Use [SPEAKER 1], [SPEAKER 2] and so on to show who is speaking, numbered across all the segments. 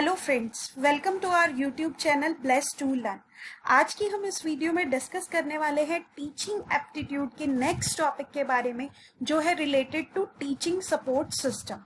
[SPEAKER 1] Hello friends, welcome to our YouTube channel bless to learn. आज की हम इस वीडियो में डिस्कस करने वाले हैं टीचिंग एप्टीट्यूड के नेक्स्ट टॉपिक के बारे में, जो है related to teaching support system.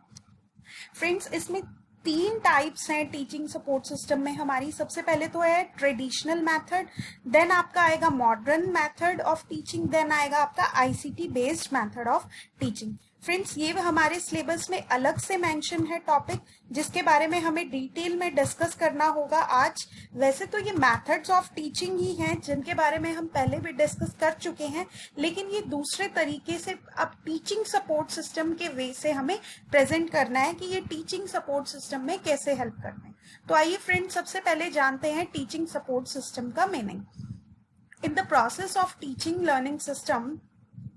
[SPEAKER 1] Friends, इसमें तीन टाइप्स हैं टीचिंग सपोर्ट सिस्टम में हमारी। सबसे पहले तो है ट्रेडिशनल मेथड, देन आपका आएगा modern method of teaching, then आएगा आपका ICT based method of teaching. Friends, ये हमारे सिलेबस में अलग से मेंशन है टॉपिक, जिसके बारे में हमें डिटेल में डिस्कस करना होगा आज। वैसे तो ये मेथड्स ऑफ टीचिंग ही हैं, जिनके बारे में हम पहले भी डिस्कस कर चुके हैं, लेकिन ये दूसरे तरीके से अब टीचिंग सपोर्ट सिस्टम के वे से हमें प्रेजेंट करना है कि ये टीचिंग सपोर्ट सिस्टम में कैसे हेल्प करते हैं। तो आइए फ्रेंड्स, सबसे पहले जानते हैं टीचिंग सपोर्ट सिस्टम का meaning. In the process of teaching learning system,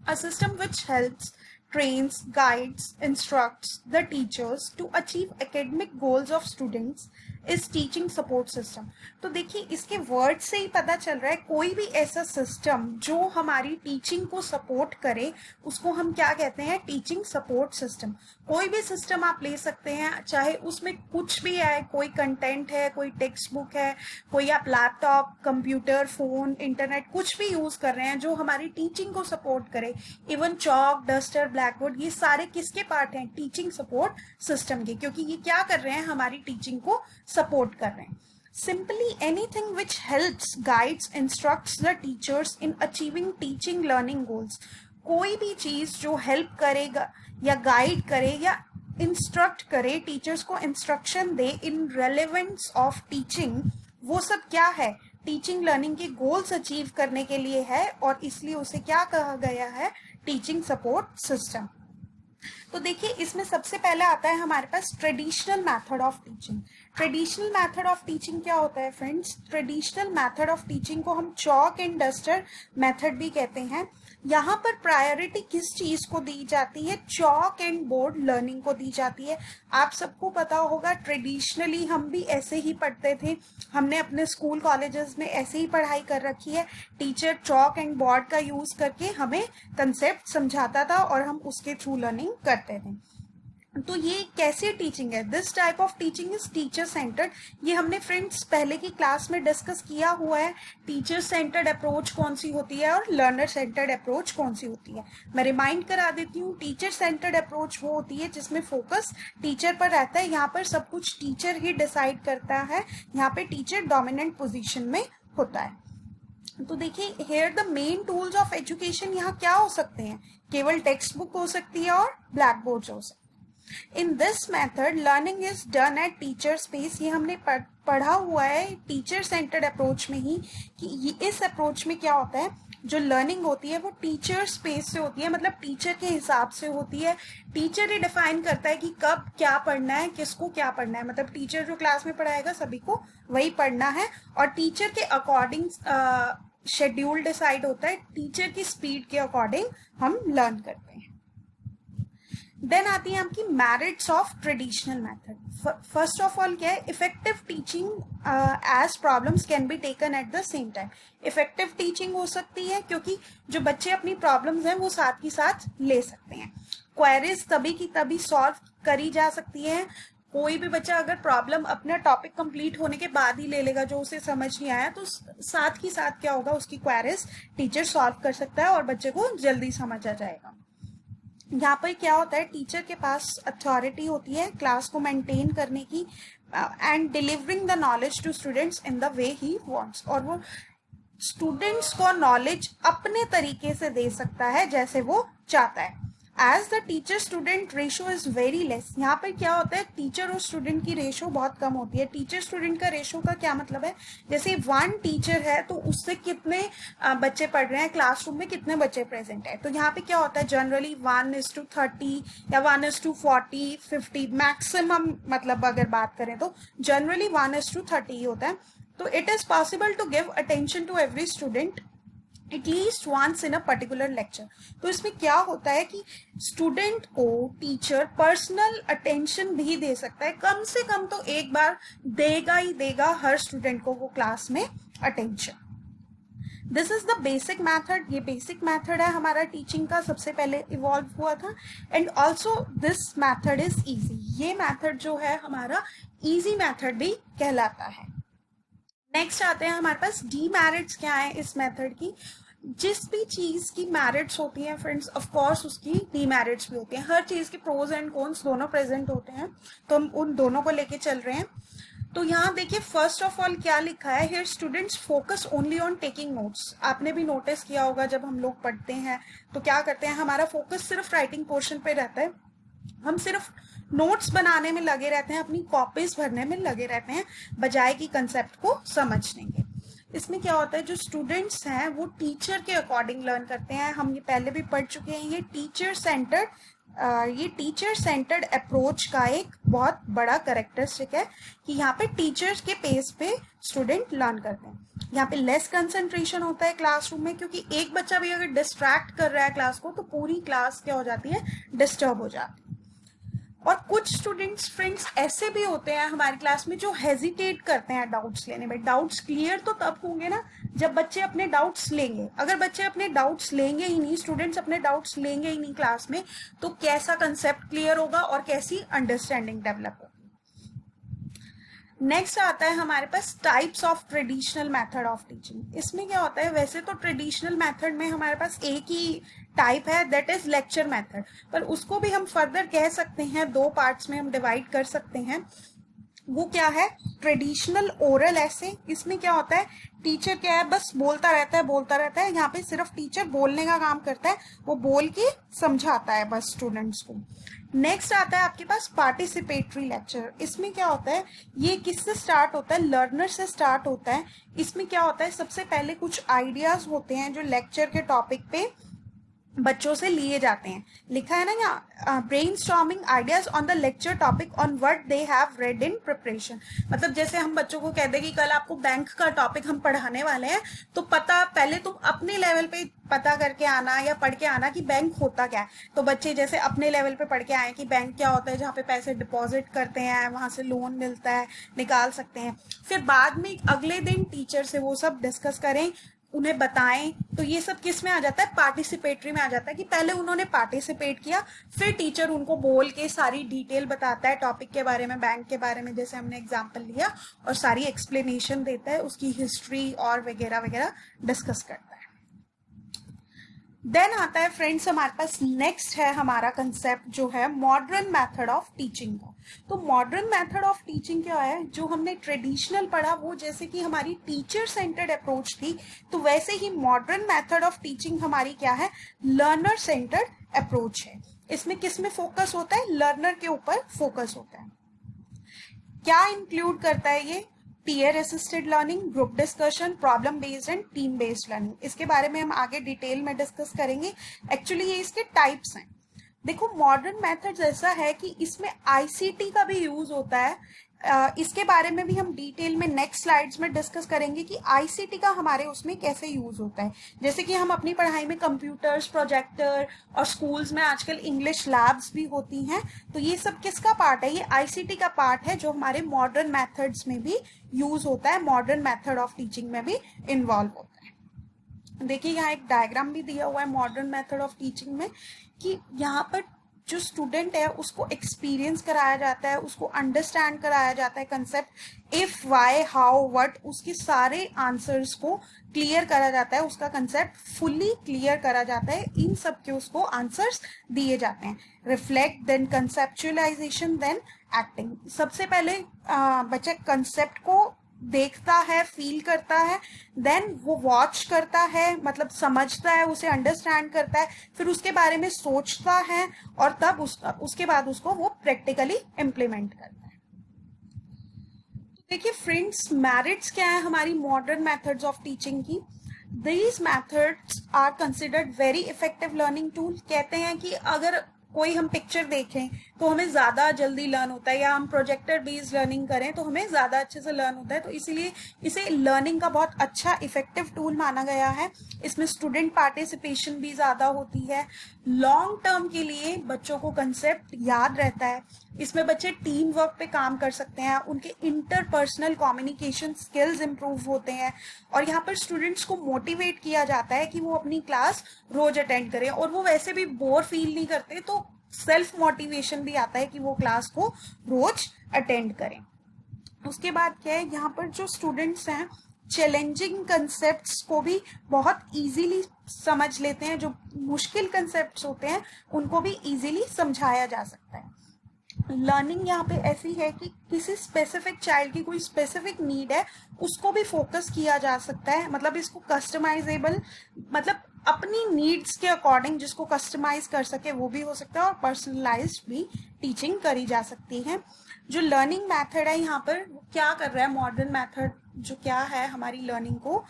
[SPEAKER 1] a system which helps, trains, guides, instructs the teachers to achieve academic goals of students is teaching support system। तो देखिए, इसके word से ही पता चल रहा है कोई भी ऐसा सिस्टम जो हमारी टीचिंग को सपोर्ट करे उसको हम क्या कहते हैं, टीचिंग सपोर्ट सिस्टम। कोई भी सिस्टम आप ले सकते हैं, चाहे उसमें कुछ भी है, कोई कंटेंट है, कोई टेक्स्ट बुक है, कोई आप लैपटॉप, कंप्यूटर, फोन, इंटरनेट कुछ भी यूज कर रहे हैं जो हमारी टीचिंग को सपोर्ट करे। इवन चॉक, डस्टर, ब्लैकबोर्ड, ये सारे किसके पार्ट हैं, टीचिंग सपोर्ट सिस्टम के, क्योंकि ये क्या कर रहे हैं, हमारी टीचिंग को सपोर्ट कर रहे हैं। Simply anything which helps, guides, instructs the teachers in achieving teaching learning goals। कोई भी चीज जो हेल्प करेगा या गाइड करे या इंस्ट्रक्ट करे, टीचर्स को instruction they in relevance of teaching, वो सब क्या है, टीचिंग लर्निंग के गोल्स अचीव करने के लिए है, और इसलिए उसे क्या कहा गया है, टीचिंग सपोर्ट सिस्टम। तो देखिए, इसमें सबसे पहले आता है हमारे पास traditional method of teaching. Traditional method of teaching क्या होता है friends? Traditional method of teaching को हम चॉक एंड डस्टर मेथड भी कहते हैं। यहाँ पर प्रायोरिटी किस चीज को दी जाती है, चॉक एंड बोर्ड लर्निंग को दी जाती है। आप सबको पता होगा, ट्रेडिशनली हम भी ऐसे ही पढ़ते थे, हमने अपने स्कूल कॉलेजेस में ऐसे ही पढ़ाई कर रखी है। टीचर चॉक एंड बोर्ड का यूज करके हमें कंसेप्ट समझाता था और हम उसके थ्रू लर्निंग करते थे। तो ये कैसी टीचिंग है? This type of teaching is teacher centred. ये हमने फ्रेंड्स पहले की क्लास में डिस्कस किया हुआ है। टीचर सेंटर्ड अप्रोच कौन सी होती है और लर्नर सेंटर्ड अप्रोच कौन सी होती है। मैं रिमाइंड करा देती हूँ, टीचर सेंटर्ड अप्रोच वो होती है जिसमें फोकस टीचर पर रहता है। यहाँ पर सब कुछ टीचर ही डिसाइड करता है, यहाँ पे टीचर डोमिनेंट पोजिशन में होता है। तो देखिए, here the main tools of education यहाँ क्या हो सकते हैं, केवल टेक्स्ट बुक हो सकती है और ब्लैक बोर्ड हो सकती है। In this method learning is done at teacher space. ये हमने पढ़ा हुआ है टीचर सेंटर्ड अप्रोच में ही कि इस अप्रोच में क्या होता है, जो लर्निंग होती है वो टीचर स्पेस से होती है, मतलब टीचर के हिसाब से होती है। टीचर ही डिफाइन करता है कि कब क्या पढ़ना है, किसको क्या पढ़ना है, मतलब टीचर जो क्लास में पढ़ाएगा सभी को वही पढ़ना है, और टीचर के अकॉर्डिंग शेड्यूल डिसाइड होता है। टीचर की स्पीड के अकॉर्डिंग हम लर्न करते हैं। देन आती है आपकी merits of traditional method. First of all क्या है, effective teaching as problems can be taken at the same time. Effective teaching हो सकती है क्योंकि जो बच्चे अपनी प्रॉब्लम्स हैं वो साथ ही साथ ले सकते हैं। क्वेरीज तभी की तभी सॉल्व करी जा सकती है। कोई भी बच्चा अगर प्रॉब्लम अपना टॉपिक कंप्लीट होने के बाद ही ले लेगा, जो उसे समझ नहीं आया, तो साथ ही साथ क्या होगा, उसकी क्वेरीज टीचर सॉल्व कर सकता है और बच्चे को जल्दी समझ आ जाएगा। यहाँ पर क्या होता है, टीचर के पास अथॉरिटी होती है क्लास को मेंटेन करने की and delivering the knowledge to students in the way he wants, और वो स्टूडेंट्स को नॉलेज अपने तरीके से दे सकता है जैसे वो चाहता है। As the teacher student ratio is very less. यहाँ पर क्या होता है, टीचर और स्टूडेंट की रेशो बहुत कम होती है। टीचर स्टूडेंट का रेशो का क्या मतलब है, जैसे 1 टीचर है तो उससे कितने बच्चे पढ़ रहे हैं, क्लासरूम में कितने बच्चे प्रेजेंट है। तो यहाँ पे क्या होता है, जनरली 1:30 या 1:40, 50 मैक्सिमम, मतलब अगर बात करें तो जनरली 1:30 ही होता है। तो it is possible to give attention to every student at least once in a particular lecture. तो इसमें क्या होता है कि स्टूडेंट को टीचर पर्सनल अटेंशन भी दे सकता है, कम से कम तो एक बार देगा ही देगा हर स्टूडेंट को वो क्लास में attention. This is the basic method. ये बेसिक मैथड है हमारा टीचिंग का, सबसे पहले इवॉल्व हुआ था। And also this method is easy. ये मैथड जो है हमारा इजी मेथड भी कहलाता है। नेक्स्ट आते हैं हमारे पास डीमेरिट्स क्या है इस मेथड की। जिस भी चीज की मेरिट्स होती हैं फ्रेंड्स, ऑफ कोर्स उसकी डीमेरिट्स भी होती हैं। हर चीज के प्रोज एंड कॉन्स दोनों प्रेजेंट होते हैं, तो हम उन दोनों को लेके चल रहे हैं। तो यहाँ देखिए फर्स्ट ऑफ ऑल क्या लिखा है, here students focus only on taking notes. आपने भी नोटिस किया होगा जब हम लोग पढ़ते हैं तो क्या करते हैं, हमारा फोकस सिर्फ राइटिंग पोर्शन पे रहता है, हम सिर्फ नोट्स बनाने में लगे रहते हैं, अपनी कॉपीज भरने में लगे रहते हैं, बजाय कि कंसेप्ट को समझने के। इसमें क्या होता है, जो स्टूडेंट्स हैं वो टीचर के अकॉर्डिंग लर्न करते हैं। हम ये पहले भी पढ़ चुके हैं, ये टीचर सेंटर्ड अप्रोच का एक बहुत बड़ा कैरेक्टरिस्टिक है कि यहाँ पे टीचर्स के पेस पे स्टूडेंट लर्न करते हैं। यहाँ पे लेस कंसंट्रेशन होता है क्लासरूम में, क्योंकि एक बच्चा भी अगर डिस्ट्रैक्ट कर रहा है क्लास को तो पूरी क्लास क्या हो जाती है, डिस्टर्ब हो जाती है। और कुछ स्टूडेंट्स फ्रेंड्स ऐसे भी होते हैं हमारी क्लास में जो हेजिटेट करते हैं डाउट्स लेने में। डाउट्स क्लियर तो तब होंगे ना जब बच्चे अपने डाउट्स लेंगे। अगर बच्चे अपने डाउट्स लेंगे ही नहीं, स्टूडेंट्स अपने डाउट्स लेंगे ही नहीं क्लास में, तो कैसा कंसेप्ट क्लियर होगा और कैसी अंडरस्टैंडिंग डेवलप होगी। नेक्स्ट आता है हमारे पास types of traditional method of teaching. इसमें क्या होता है, वैसे तो ट्रेडिशनल मेथड में हमारे पास एक ही टाइप है, दैट इज लेक्चर मेथड, पर उसको भी हम फर्दर कह सकते हैं, दो पार्ट्स में हम डिवाइड कर सकते हैं। वो क्या है, ट्रेडिशनल ओरल ऐसे। इसमें क्या होता है, टीचर क्या है, बस बोलता रहता है। यहाँ पे सिर्फ टीचर बोलने का काम करता है, वो बोल के समझाता है बस स्टूडेंट्स को। नेक्स्ट आता है आपके पास पार्टिसिपेटरी लेक्चर। इसमें क्या होता है, ये किससे स्टार्ट होता है, लर्नर से स्टार्ट होता है। इसमें क्या होता है, सबसे पहले कुछ आइडियाज होते हैं जो लेक्चर के टॉपिक पे बच्चों से लिए जाते हैं। लिखा है ना यहाँ, brainstorming ideas on the lecture topic on what they have read in preparation. मतलब जैसे हम बच्चों को कह दें कि कल आपको बैंक का टॉपिक हम पढ़ाने वाले हैं, तो पहले तुम अपने लेवल पे पता करके आना या पढ़ के आना कि बैंक होता क्या है। तो बच्चे जैसे अपने लेवल पे पढ़ के आए कि बैंक क्या होता है, जहाँ पे पैसे डिपॉजिट करते हैं, वहां से लोन मिलता है, निकाल सकते हैं। फिर बाद में अगले दिन टीचर से वो सब डिस्कस करें, उन्हें बताएं। तो ये सब किस में आ जाता है, पार्टिसिपेटरी में आ जाता है, कि पहले उन्होंने पार्टिसिपेट किया, फिर टीचर उनको बोल के सारी डिटेल बताता है टॉपिक के बारे में, बैंक के बारे में जैसे हमने एग्जांपल लिया, और सारी एक्सप्लेनेशन देता है, उसकी हिस्ट्री और वगैरह वगैरह डिस्कस करता है। देन आता है फ्रेंड्स हमारे पास नेक्स्ट है हमारा कंसेप्ट जो है मॉडर्न मेथड ऑफ टीचिंग का। तो मॉडर्न मेथड ऑफ टीचिंग क्या है, जो हमने ट्रेडिशनल पढ़ा वो जैसे कि हमारी टीचर सेंटर्ड अप्रोच थी, तो वैसे ही मॉडर्न मेथड ऑफ टीचिंग हमारी क्या है, लर्नर सेंटर्ड अप्रोच है। इसमें किस में फोकस होता है, लर्नर के ऊपर फोकस होता है। क्या इंक्लूड करता है ये, peer assisted learning, group discussion, problem based and team based learning. इसके बारे में हम आगे डिटेल में डिस्कस करेंगे। एक्चुअली ये इसके टाइप्स हैं। देखो मॉडर्न मेथड्स ऐसा है कि इसमें आईसीटी का भी यूज होता है। इसके बारे में भी हम डिटेल में नेक्स्ट स्लाइड्स में डिस्कस करेंगे कि आईसीटी का हमारे उसमें कैसे यूज होता है। जैसे कि हम अपनी पढ़ाई में कंप्यूटर्स, प्रोजेक्टर, और स्कूल्स में आजकल इंग्लिश लैब्स भी होती हैं, तो ये सब किसका पार्ट है, ये आईसीटी का पार्ट है, जो हमारे मॉडर्न मेथड्स में भी यूज होता है, मॉडर्न मेथड ऑफ टीचिंग में भी इन्वॉल्व होता है। देखिए यहाँ एक डायग्राम भी दिया हुआ है मॉडर्न मेथड ऑफ टीचिंग में, कि यहाँ पर जो स्टूडेंट है उसको एक्सपीरियंस कराया जाता है, उसको अंडरस्टैंड कराया जाता है concept, if, why, how, what, उसके सारे आंसर्स को क्लियर करा जाता है, उसका कंसेप्ट फुली क्लियर करा जाता है, इन सब के उसको आंसर्स दिए जाते हैं। Reflect, then conceptualisation, then acting. सबसे पहले बच्चा कंसेप्ट को देखता है, फील करता है, देन वो वॉच करता है, मतलब समझता है, उसे अंडरस्टैंड करता है, फिर उसके बारे में सोचता है, और तब उसके बाद उसको वो प्रैक्टिकली इम्प्लीमेंट करता है। तो देखिए फ्रेंड्स, मेरिट्स क्या है हमारी मॉडर्न मेथड्स ऑफ टीचिंग की। These methods are considered very effective learning tool। कहते हैं कि अगर कोई हम पिक्चर देखें तो हमें ज़्यादा जल्दी लर्न होता है, या हम प्रोजेक्टर बेस्ड लर्निंग करें तो हमें ज़्यादा अच्छे से लर्न होता है, तो इसीलिए इसे लर्निंग का बहुत अच्छा इफेक्टिव टूल माना गया है। इसमें स्टूडेंट पार्टिसिपेशन भी ज़्यादा होती है, लॉन्ग टर्म के लिए बच्चों को कंसेप्ट याद रहता है, इसमें बच्चे टीम वर्क पे काम कर सकते हैं, उनके इंटरपर्सनल कम्युनिकेशन स्किल्स इंप्रूव होते हैं, और यहाँ पर स्टूडेंट्स को मोटिवेट किया जाता है कि वो अपनी क्लास रोज अटेंड करें, और वो वैसे भी बोर फील नहीं करते, तो सेल्फ मोटिवेशन भी आता है कि वो क्लास को रोज अटेंड करें। उसके बाद क्या है, यहाँ पर जो स्टूडेंट्स हैं चैलेंजिंग कंसेप्ट्स को भी बहुत इजीली समझ लेते हैं, जो मुश्किल कंसेप्ट्स होते हैं उनको भी इजीली समझाया जा सकता है। लर्निंग यहाँ पे ऐसी है कि किसी स्पेसिफिक चाइल्ड की कोई स्पेसिफिक नीड है उसको भी फोकस किया जा सकता है, मतलब इसको कस्टमाइजेबल, मतलब अपनी नीड्स के अकॉर्डिंग जिसको कस्टमाइज कर सके वो भी हो सकता है, और पर्सनलाइज्ड भी टीचिंग करी जा सकती है। जो लर्निंग मेथड है यहाँ पर वो क्या कर रहा है, मॉडर्न मेथड जो क्या है हमारी लर्निंग को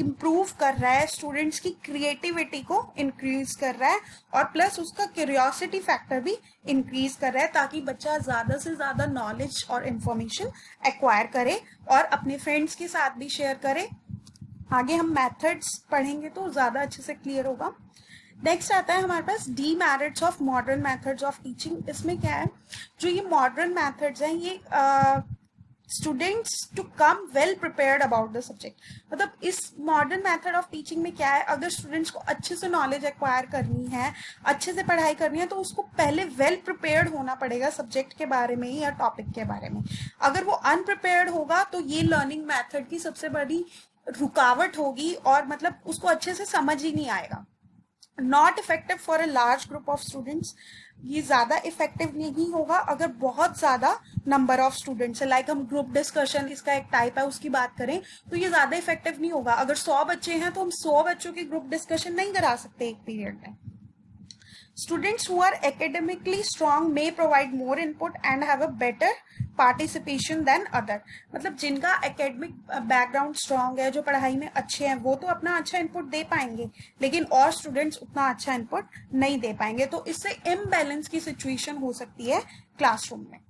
[SPEAKER 1] इम्प्रूव कर रहा है, स्टूडेंट्स की क्रिएटिविटी को इंक्रीज कर रहा है, और प्लस उसका क्यूरियोसिटी फैक्टर भी इंक्रीज कर रहा है, ताकि बच्चा ज्यादा से ज्यादा नॉलेज और इंफॉर्मेशन एक्वायर करे और अपने फ्रेंड्स के साथ भी शेयर करे। आगे हम मेथड्स पढ़ेंगे तो ज्यादा अच्छे से क्लियर होगा। नेक्स्ट आता है हमारे पास demerits of modern methods of teaching. इसमें क्या है, जो ये मॉडर्न मेथड्स हैं ये students to come well prepared about the subject. मतलब इस मॉडर्न मेथड ऑफ टीचिंग में क्या है, अगर स्टूडेंट्स को अच्छे से नॉलेज एक्वायर करनी है, अच्छे से पढ़ाई करनी है, तो उसको पहले वेल प्रिपेयर्ड होना पड़ेगा सब्जेक्ट के बारे में या टॉपिक के बारे में। अगर वो अनप्रिपेयर्ड होगा तो ये लर्निंग मेथड की सबसे बड़ी रुकावट होगी, और मतलब उसको अच्छे से समझ ही नहीं आएगा। Not effective for a large group of students, ये ज्यादा इफेक्टिव नहीं होगा अगर बहुत ज्यादा नंबर ऑफ स्टूडेंट्स है। लाइक हम ग्रुप डिस्कशन इसका एक टाइप है उसकी बात करें तो ये ज्यादा इफेक्टिव नहीं होगा। अगर 100 बच्चे हैं तो हम 100 बच्चों की ग्रुप डिस्कशन नहीं करा सकते एक पीरियड में। Students who are academically strong may provide more input and have a better participation than other। मतलब जिनका एकेडमिक बैकग्राउंड स्ट्रांग है, जो पढ़ाई में अच्छे हैं, वो तो अपना अच्छा इनपुट दे पाएंगे, लेकिन और स्टूडेंट्स उतना अच्छा इनपुट नहीं दे पाएंगे, तो इससे इम्बैलेंस की सिचुएशन हो सकती है क्लासरूम में।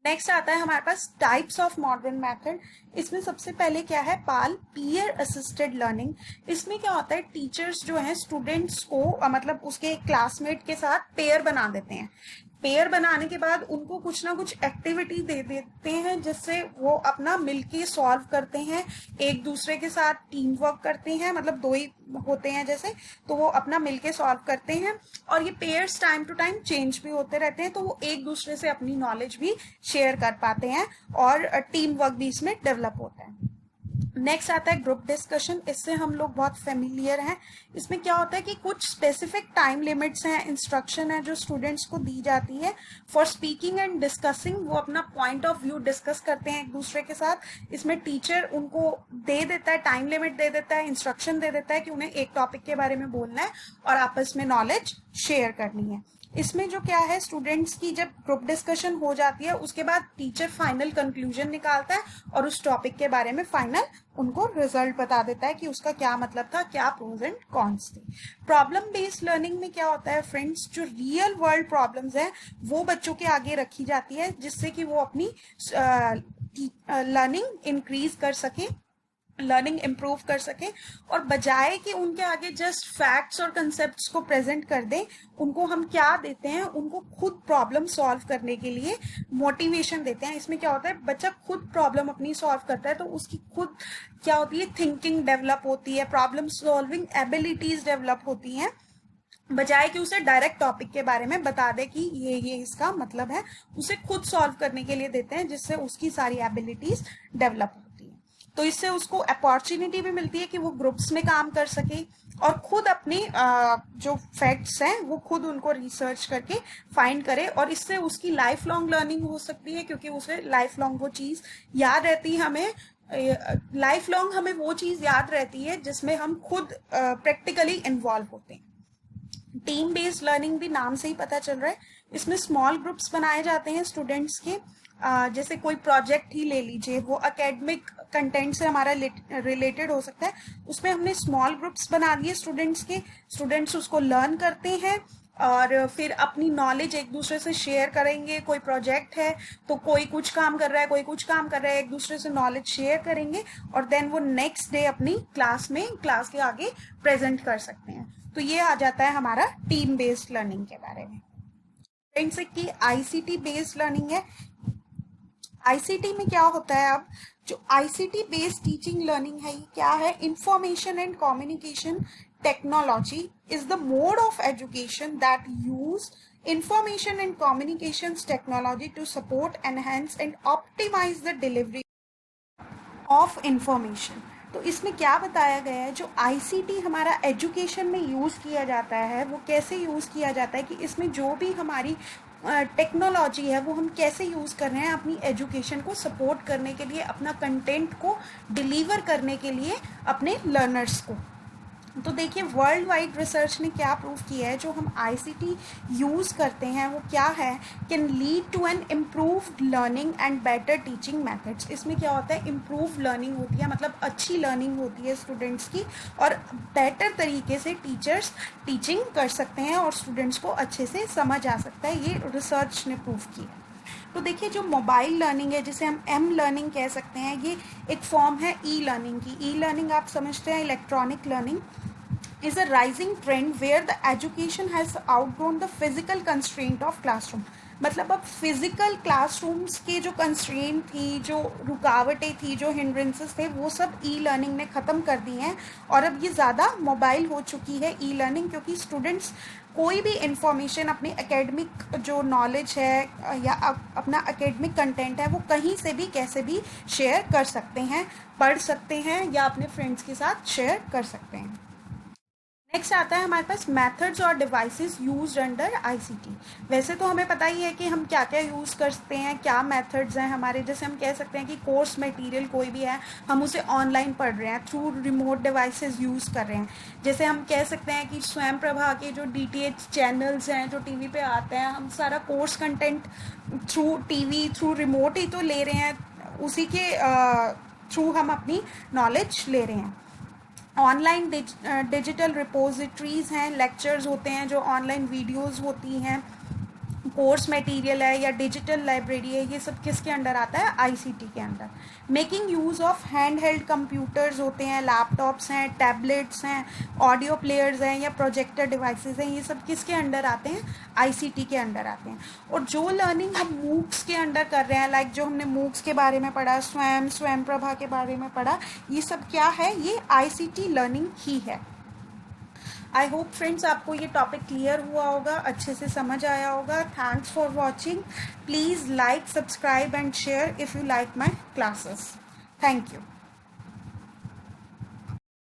[SPEAKER 1] नेक्स्ट आता है हमारे पास टाइप्स ऑफ मॉडर्न मेथड। इसमें सबसे पहले क्या है, पाल पीयर असिस्टेड लर्निंग। इसमें क्या होता है, टीचर्स जो हैं स्टूडेंट्स को मतलब उसके क्लासमेट के साथ पेयर बना देते हैं। पेयर बनाने के बाद उनको कुछ ना कुछ एक्टिविटी दे देते हैं जिससे वो अपना मिलके सॉल्व करते हैं, एक दूसरे के साथ टीम वर्क करते हैं, मतलब दो ही होते हैं जैसे, तो वो अपना मिलके सॉल्व करते हैं। और ये pairs time to time change भी होते रहते हैं, तो वो एक दूसरे से अपनी नॉलेज भी शेयर कर पाते हैं और टीम वर्क भी इसमें डेवलप होता है। नेक्स्ट आता है ग्रुप डिस्कशन। इससे हम लोग बहुत फेमिलियर हैं। इसमें क्या होता है कि कुछ स्पेसिफिक टाइम लिमिट्स हैं, इंस्ट्रक्शन है जो स्टूडेंट्स को दी जाती है फॉर स्पीकिंग एंड डिस्कसिंग। वो अपना पॉइंट ऑफ व्यू डिस्कस करते हैं एक दूसरे के साथ। इसमें टीचर उनको दे देता है, टाइम लिमिट दे देता है, इंस्ट्रक्शन दे देता है कि उन्हें एक टॉपिक के बारे में बोलना है और आपस में नॉलेज शेयर करनी है। इसमें जो क्या है, स्टूडेंट्स की जब ग्रुप डिस्कशन हो जाती है उसके बाद टीचर फाइनल कंक्लूजन निकालता है और उस टॉपिक के बारे में फाइनल उनको रिजल्ट बता देता है कि उसका क्या मतलब था, क्या प्रोज एंड कॉन्स थे। प्रॉब्लम बेस्ड लर्निंग में क्या होता है फ्रेंड्स, जो रियल वर्ल्ड प्रॉब्लम्स हैं वो बच्चों के आगे रखी जाती है जिससे कि वो अपनी लर्निंग इंक्रीज कर सके, लर्निंग इम्प्रूव कर सके। और बजाय कि उनके आगे जस्ट फैक्ट्स और कंसेप्ट्स को प्रेजेंट कर दें, उनको हम क्या देते हैं, उनको खुद प्रॉब्लम सॉल्व करने के लिए मोटिवेशन देते हैं। इसमें क्या होता है, बच्चा खुद प्रॉब्लम अपनी सॉल्व करता है तो उसकी खुद क्या होती है, थिंकिंग डेवलप होती है, प्रॉब्लम सॉल्विंग एबिलिटीज डेवलप होती हैं, बजाय कि उसे डायरेक्ट टॉपिक के बारे में बता दे कि ये इसका मतलब है। उसे खुद सॉल्व करने के लिए देते हैं जिससे उसकी सारी एबिलिटीज डेवलप होती है। तो इससे उसको अपॉर्चुनिटी भी मिलती है कि वो ग्रुप्स में काम कर सके और खुद अपनी जो फैक्ट्स हैं वो खुद उनको रिसर्च करके फाइंड करे, और इससे उसकी लाइफ लॉन्ग लर्निंग हो सकती है क्योंकि उसे लाइफ लॉन्ग वो चीज़ याद रहती है। हमें लाइफ लॉन्ग हमें वो चीज़ याद रहती है जिसमें हम खुद प्रैक्टिकली इन्वॉल्व होते हैं। टीम बेस्ड लर्निंग भी नाम से ही पता चल रहा है, इसमें स्मॉल ग्रुप्स बनाए जाते हैं स्टूडेंट्स के। जैसे कोई प्रोजेक्ट ही ले लीजिए, वो एकेडमिक कंटेंट से हमारा रिलेटेड हो सकता है, उसमें हमने स्मॉल ग्रुप्स बना दिए स्टूडेंट्स के, स्टूडेंट्स उसको लर्न करते हैं और फिर अपनी नॉलेज एक दूसरे से शेयर करेंगे। कोई प्रोजेक्ट है तो कोई कुछ काम कर रहा है, कोई कुछ काम कर रहा है, एक दूसरे से नॉलेज शेयर करेंगे और देन वो नेक्स्ट डे अपनी क्लास के आगे प्रेजेंट कर सकते हैं। तो ये आ जाता है हमारा टीम बेस्ड लर्निंग के बारे में। फ्रेंड्स, की आईसीटी बेस्ड लर्निंग है। आईसीटी में क्या होता है, अब जो आईसीटी बेस्ड टीचिंग लर्निंग है ये क्या है, information and communication technology is the mode of education that use information and communications technology to support, enhance and optimize the delivery of information. तो इसमें क्या बताया गया है, जो आईसीटी हमारा एजुकेशन में यूज़ किया जाता है वो कैसे यूज़ किया जाता है, कि इसमें जो भी हमारी टेक्नोलॉजी है वो हम कैसे यूज़ कर रहे हैं अपनी एजुकेशन को सपोर्ट करने के लिए, अपना कंटेंट को डिलीवर करने के लिए अपने लर्नर्स को। तो देखिए वर्ल्ड वाइड रिसर्च ने क्या प्रूव किया है, जो हम आईसीटी यूज़ करते हैं वो क्या है, can lead to an improved learning and better teaching methods. इसमें क्या होता है, इम्प्रूव लर्निंग होती है, मतलब अच्छी लर्निंग होती है स्टूडेंट्स की, और बेटर तरीके से टीचर्स टीचिंग कर सकते हैं और स्टूडेंट्स को अच्छे से समझ आ सकता है, ये रिसर्च ने प्रूव किया। तो देखिए जो मोबाइल लर्निंग है, जिसे हम एम लर्निंग कह सकते हैं, ये एक फॉर्म है ई लर्निंग की। ई लर्निंग आप समझते हैं, electronic learning is a rising trend where the education has outgrown the physical constraint of classroom। मतलब अब फिजिकल क्लासरूम्स के जो कंस्ट्रेंट थी, जो रुकावटें थी, जो हिंड्रेंसेस थे, वो सब ई लर्निंग ने ख़त्म कर दी हैं, और अब ये ज़्यादा मोबाइल हो चुकी है ई लर्निंग, क्योंकि स्टूडेंट्स कोई भी इंफॉर्मेशन, अपनी एकेडमिक जो नॉलेज है या अपना एकेडमिक कंटेंट है, वो कहीं से भी कैसे भी शेयर कर सकते हैं, पढ़ सकते हैं या अपने फ्रेंड्स के साथ शेयर कर सकते हैं। नेक्स्ट आता है हमारे पास मेथड्स और डिवाइसेस यूज्ड अंडर आईसीटी। वैसे तो हमें पता ही है कि हम क्या क्या यूज़ करते हैं, क्या मेथड्स हैं हमारे। जैसे हम कह सकते हैं कि कोर्स मटेरियल कोई भी है, हम उसे ऑनलाइन पढ़ रहे हैं, थ्रू रिमोट डिवाइसेस यूज़ कर रहे हैं। जैसे हम कह सकते हैं कि स्वयं प्रभा के जो डीटीएच चैनल्स हैं जो टीवी पे आते हैं, हम सारा course content through TV, through remote ही तो ले रहे हैं, उसी के थ्रू हम अपनी नॉलेज ले रहे हैं। ऑनलाइन डिजिटल रिपोजिटरीज़ हैं, लेक्चर्स होते हैं, जो ऑनलाइन वीडियोस होती हैं, कोर्स मटेरियल है या डिजिटल लाइब्रेरी है, ये सब किसके अंडर आता है, आईसीटी के under. Making use of hand held computers होते हैं, लैपटॉप्स हैं, टैबलेट्स हैं, ऑडियो प्लेयर्स हैं या प्रोजेक्टर डिवाइसेस हैं, ये सब किसके अंडर आते हैं, आईसीटी के अंडर आते हैं। और जो लर्निंग हम मूक्स के अंडर कर रहे हैं, लाइक जो हमने मूक्स के बारे में पढ़ा, स्वयं प्रभा के बारे में पढ़ा, ये सब क्या है, ये आईसीटी लर्निंग ही है। आई होप फ्रेंड्स आपको ये टॉपिक क्लियर हुआ होगा, अच्छे से समझ आया होगा। Thanks for watching. Please like, subscribe and share if you like my classes. Thank you.